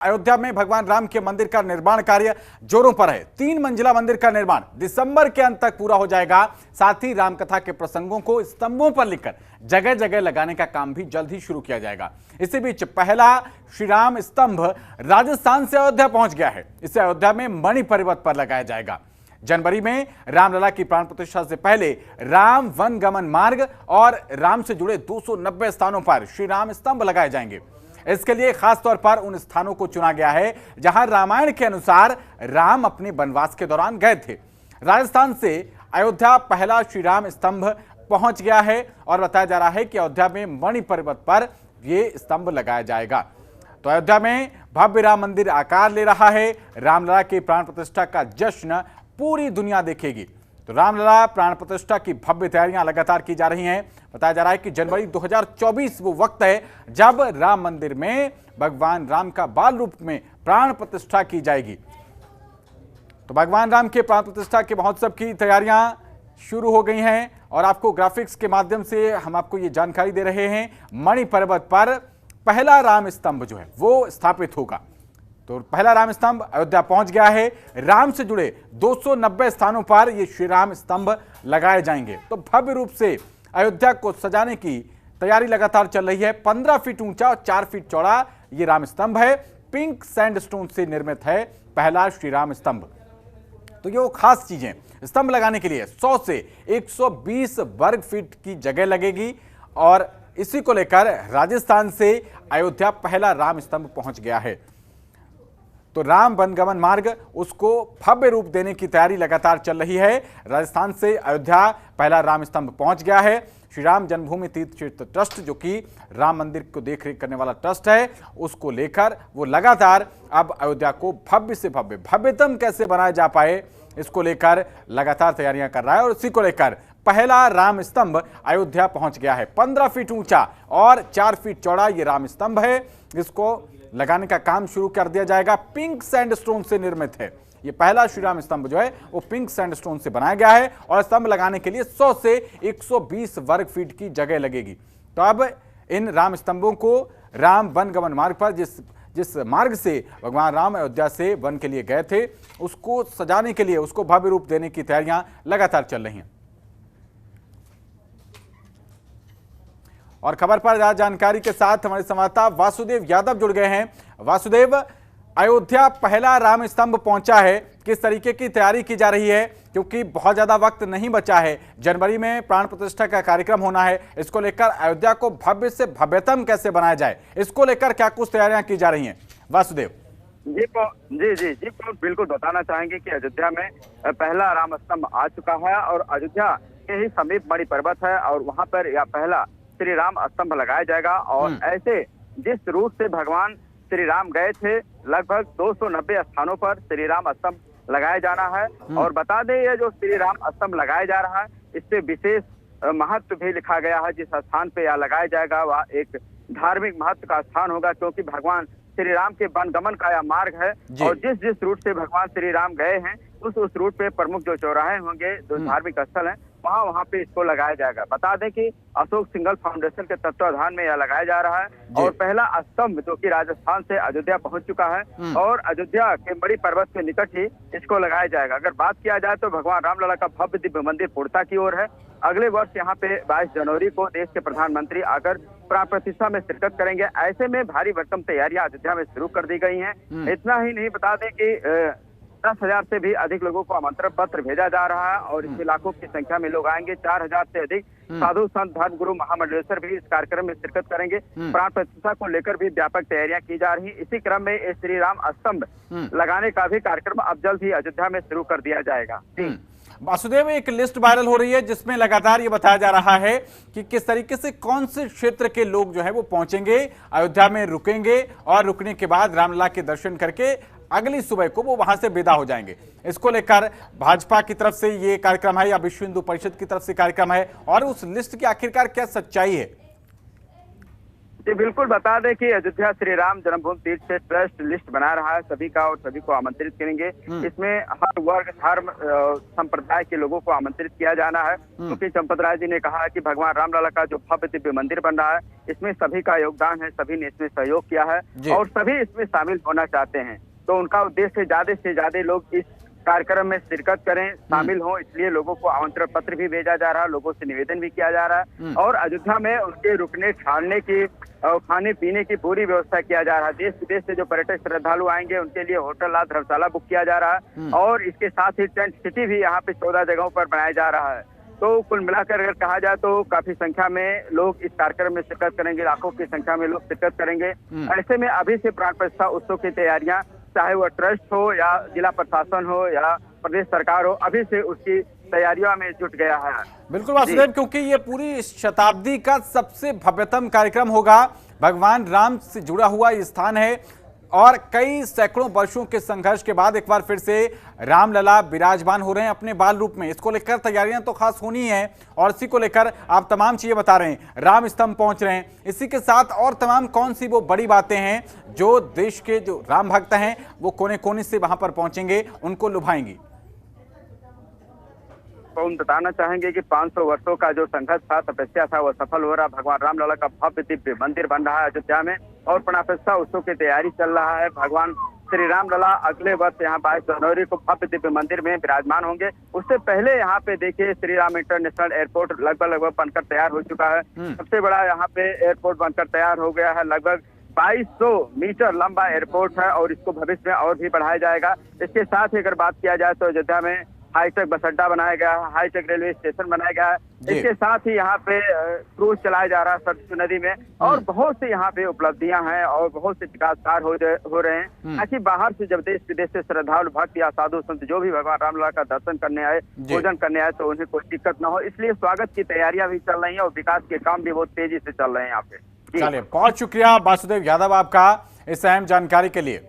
अयोध्या में भगवान राम के मंदिर का निर्माण कार्य जोरों पर है। 3 मंजिला मंदिर का निर्माण दिसंबर के अंत तक पूरा हो जाएगा। साथ ही रामकथा के प्रसंगों को स्तंभों पर लिखकर जगह जगह लगाने का काम भी जल्द ही शुरू किया जाएगा। इसी बीच पहला श्री राम स्तंभ राजस्थान से अयोध्या पहुंच गया है। इसे अयोध्या में मणि पर्वत पर लगाया जाएगा। जनवरी में रामलला की प्राण प्रतिष्ठा से पहले राम वन गमन मार्ग और राम से जुड़े 290 स्थानों पर श्री राम स्तंभ लगाए जाएंगे। इसके लिए खास तौर पर उन स्थानों को चुना गया है जहां रामायण के अनुसार राम अपने वनवास के दौरान गए थे। राजस्थान से अयोध्या पहला श्री राम स्तंभ पहुंच गया है और बताया जा रहा है कि अयोध्या में मणि पर्वत पर यह स्तंभ लगाया जाएगा। तो अयोध्या में भव्य राम मंदिर आकार ले रहा है। रामलला की प्राण प्रतिष्ठा का जश्न पूरी दुनिया देखेगी। तो रामलला प्राण प्रतिष्ठा की भव्य तैयारियां लगातार की जा रही हैं। बताया जा रहा है कि जनवरी 2024 वो वक्त है जब राम मंदिर में भगवान राम का बाल रूप में प्राण प्रतिष्ठा की जाएगी। तो भगवान राम के प्राण प्रतिष्ठा के महोत्सव की तैयारियां शुरू हो गई हैं और आपको ग्राफिक्स के माध्यम से हम आपको ये जानकारी दे रहे हैं। मणि पर्वत पर पहला राम स्तंभ जो है वो स्थापित होगा। तो पहला राम स्तंभ अयोध्या पहुंच गया है। राम से जुड़े 290 स्थानों पर ये श्री राम स्तंभ लगाए जाएंगे। तो भव्य रूप से अयोध्या को सजाने की तैयारी लगातार चल रही है। 15 फीट ऊंचा और 4 फीट चौड़ा ये राम स्तंभ है। पिंक सैंडस्टोन से निर्मित है पहला श्री राम स्तंभ। तो ये वो खास चीजें, स्तंभ लगाने के लिए 100 से 120 वर्ग फीट की जगह लगेगी और इसी को लेकर राजस्थान से अयोध्या पहला राम स्तंभ पहुंच गया है। तो राम वनगमन मार्ग उसको भव्य रूप देने की तैयारी लगातार चल रही है। राजस्थान से अयोध्या पहला राम स्तंभ पहुंच गया है। श्री राम जन्मभूमि तीर्थ क्षेत्र ट्रस्ट जो कि राम मंदिर को देखरेख करने वाला ट्रस्ट है, उसको लेकर वो लगातार अब अयोध्या को भव्य से भव्यतम कैसे बनाया जा पाए इसको लेकर लगातार तैयारियां कर रहा है। और इसी को लेकर पहला राम स्तंभ अयोध्या पहुंच गया है। 15 फीट ऊंचा और 4 फीट चौड़ा ये राम स्तंभ है। इसको लगाने का काम शुरू कर दिया जाएगा। पिंक सैंडस्टोन से निर्मित है ये पहला श्री राम स्तंभ जो है वो पिंक सैंडस्टोन से बनाया गया है और स्तंभ लगाने के लिए 100 से 120 वर्ग फीट की जगह लगेगी। तो अब इन राम स्तंभों को राम वन गमन मार्ग पर जिस मार्ग से भगवान राम अयोध्या से वन के लिए गए थे उसको सजाने के लिए, उसको भव्य रूप देने की तैयारियां लगातार चल रही हैं। और खबर पर जानकारी के साथ हमारे संवाददाता वासुदेव यादव जुड़ गए हैं। वासुदेव, अयोध्या पहला राम स्तंभ पहुंचा है, किस तरीके की तैयारी की जा रही है? क्योंकि बहुत ज्यादा वक्त नहीं बचा है, जनवरी में प्राण प्रतिष्ठा का कार्यक्रम होना है। इसको लेकर अयोध्या को भव्य से भव्यतम कैसे बनाया जाए, इसको लेकर क्या कुछ तैयारियां की जा रही हैं वासुदेव? जी बिल्कुल बताना चाहेंगे कि अयोध्या में पहला राम स्तंभ आ चुका है और अयोध्या के ही समीप मणि पर्वत है और वहां पर यह पहला श्री राम स्तंभ लगाया जाएगा। और ऐसे जिस रूट से भगवान श्री राम गए थे लगभग 290 स्थानों पर श्री राम स्तंभ लगाया जाना है। और बता दें ये जो श्री राम स्तंभ लगाया जा रहा है इससे विशेष महत्व भी लिखा गया है। जिस स्थान पे यह लगाया जाएगा वह एक धार्मिक महत्व का स्थान होगा क्योंकि भगवान श्री राम के वनगमन का यह मार्ग है और जिस रूट से भगवान श्री राम गए हैं उस रूट पे प्रमुख जो चौराहे होंगे, जो धार्मिक स्थल हैं, वहाँ पे इसको लगाया जाएगा। बता दें कि अशोक सिंघल फाउंडेशन के तत्वाधान में यह लगाया जा रहा है और पहला स्तंभ जो कि राजस्थान से अयोध्या पहुंच चुका है और अयोध्या के मणि पर्वत के निकट ही इसको लगाया जाएगा। अगर बात किया जाए तो भगवान रामलला का भव्य दिव्य मंदिर पूर्णता की ओर है। अगले वर्ष यहाँ पे 22 जनवरी को देश के प्रधानमंत्री आकर प्राण प्रतिष्ठा में शिरकत करेंगे। ऐसे में भारी भरकम तैयारियां अयोध्या में शुरू कर दी गई हैं। इतना ही नहीं, बता दें कि 10,000 से भी अधिक लोगों को आमंत्रण पत्र भेजा जा रहा है और इसमें लाखों की संख्या में लोग आएंगे। 4,000 से अधिक साधु संत धर्म गुरु महामंडलेश्वर भी इस कार्यक्रम में शिरकत करेंगे। प्राण प्रतिष्ठा को लेकर भी व्यापक तैयारियां की जा रही है। इसी क्रम में इस श्री राम स्तंभ लगाने का भी कार्यक्रम अब जल्द ही अयोध्या में शुरू कर दिया जाएगा। वासुदेव, एक लिस्ट वायरल हो रही है जिसमें लगातार ये बताया जा रहा है कि किस तरीके से कौन से क्षेत्र के लोग जो है वो पहुंचेंगे, अयोध्या में रुकेंगे और रुकने के बाद रामलला के दर्शन करके अगली सुबह को वो वहां से विदा हो जाएंगे। इसको लेकर भाजपा की तरफ से ये कार्यक्रम है या विश्व हिंदू परिषद की तरफ से कार्यक्रम है और उस लिस्ट की आखिरकार क्या सच्चाई है? जी बिल्कुल, बता दें कि अयोध्या श्री राम जन्मभूमि तीर्थ से ट्रस्ट लिस्ट बना रहा है सभी का, और सभी को आमंत्रित करेंगे। इसमें हर वर्ग धर्म संप्रदाय के लोगों को आमंत्रित किया जाना है, क्योंकि चंपत राय जी ने कहा है कि भगवान रामलला का जो भव्य दिव्य मंदिर बन रहा है, इसमें सभी का योगदान है, सभी ने इसमें सहयोग किया है और सभी इसमें शामिल होना चाहते हैं। तो उनका उद्देश्य से ज्यादा लोग इस कार्यक्रम में शिरकत करें, शामिल हों, इसलिए लोगों को आमंत्रण पत्र भी भेजा जा रहा है, लोगों से निवेदन भी किया जा रहा है और अयोध्या में उनके रुकने ठहरने की और खाने पीने की पूरी व्यवस्था किया जा रहा है। देश विदेश से जो पर्यटक श्रद्धालु आएंगे उनके लिए होटल और धर्मशाला बुक किया जा रहा है और इसके साथ ही टेंट सिटी भी यहाँ पे 14 जगहों पर बनाया जा रहा है। तो कुल मिलाकर अगर कहा जाए तो काफी संख्या में लोग इस कार्यक्रम में शिरकत करेंगे, लाखों की संख्या में लोग शिरकत करेंगे। ऐसे में अभी से प्राण प्रतिष्ठा उत्सव की तैयारियां, चाहे वह ट्रस्ट हो या जिला प्रशासन हो या प्रदेश सरकार हो, अभी से उसकी तैयारियों में जुट गया है। बिल्कुल वासुदेव, क्योंकि ये पूरी शताब्दी का सबसे भव्यतम कार्यक्रम होगा। भगवान राम से जुड़ा हुआ ये स्थान है और कई सैकड़ों वर्षों के संघर्ष के बाद एक बार फिर से रामलला विराजमान हो रहे हैं अपने बाल रूप में। इसको लेकर तैयारियां तो खास होनी है और इसी को लेकर आप तमाम चीजें बता रहे हैं। राम स्तंभ पहुंच रहे हैं, इसी के साथ और तमाम कौन सी वो बड़ी बातें हैं जो देश के जो राम भक्त हैं वो कोने कोने से वहां पर पहुंचेंगे, उनको लुभाएंगी। तो हम बताना चाहेंगे कि 500 वर्षों का जो संघर्ष था, तपस्या था, वो सफल हो रहा। भगवान रामलला का भव्य दिव्य मंदिर बन रहा है अयोध्या में और प्राण प्रतिष्ठा उत्सव की तैयारी चल रहा है। भगवान श्री रामलला अगले वर्ष यहाँ 22 जनवरी को भव्य दिव्य मंदिर में विराजमान होंगे। उससे पहले यहाँ पे देखिए श्री राम इंटरनेशनल एयरपोर्ट लगभग बनकर तैयार हो चुका है। सबसे बड़ा यहाँ पे एयरपोर्ट बनकर तैयार हो गया है। लगभग 2200 मीटर लंबा एयरपोर्ट है और इसको भविष्य में और भी बढ़ाया जाएगा। इसके साथ ही अगर बात किया जाए तो अयोध्या में हाईटेक बस अड्डा बनाया गया है, हाईटेक रेलवे स्टेशन बनाया गया है। इसके साथ ही यहाँ पे क्रूज चलाया जा रहा है सरस्वती नदी में और बहुत सी यहाँ पे उपलब्धियां हैं और बहुत से विकास कार्य हो रहे हैं, ताकि बाहर से जब देश विदेश से श्रद्धालु भक्त या साधु संत जो भी भगवान रामलला का दर्शन करने आए, पूजन करने आए, तो उन्हें कोई दिक्कत ना हो। इसलिए स्वागत की तैयारियां भी चल रही है और विकास के काम भी बहुत तेजी से चल रहे हैं यहाँ पे। चलिए, बहुत शुक्रिया वासुदेव यादव आपका इस अहम जानकारी के लिए।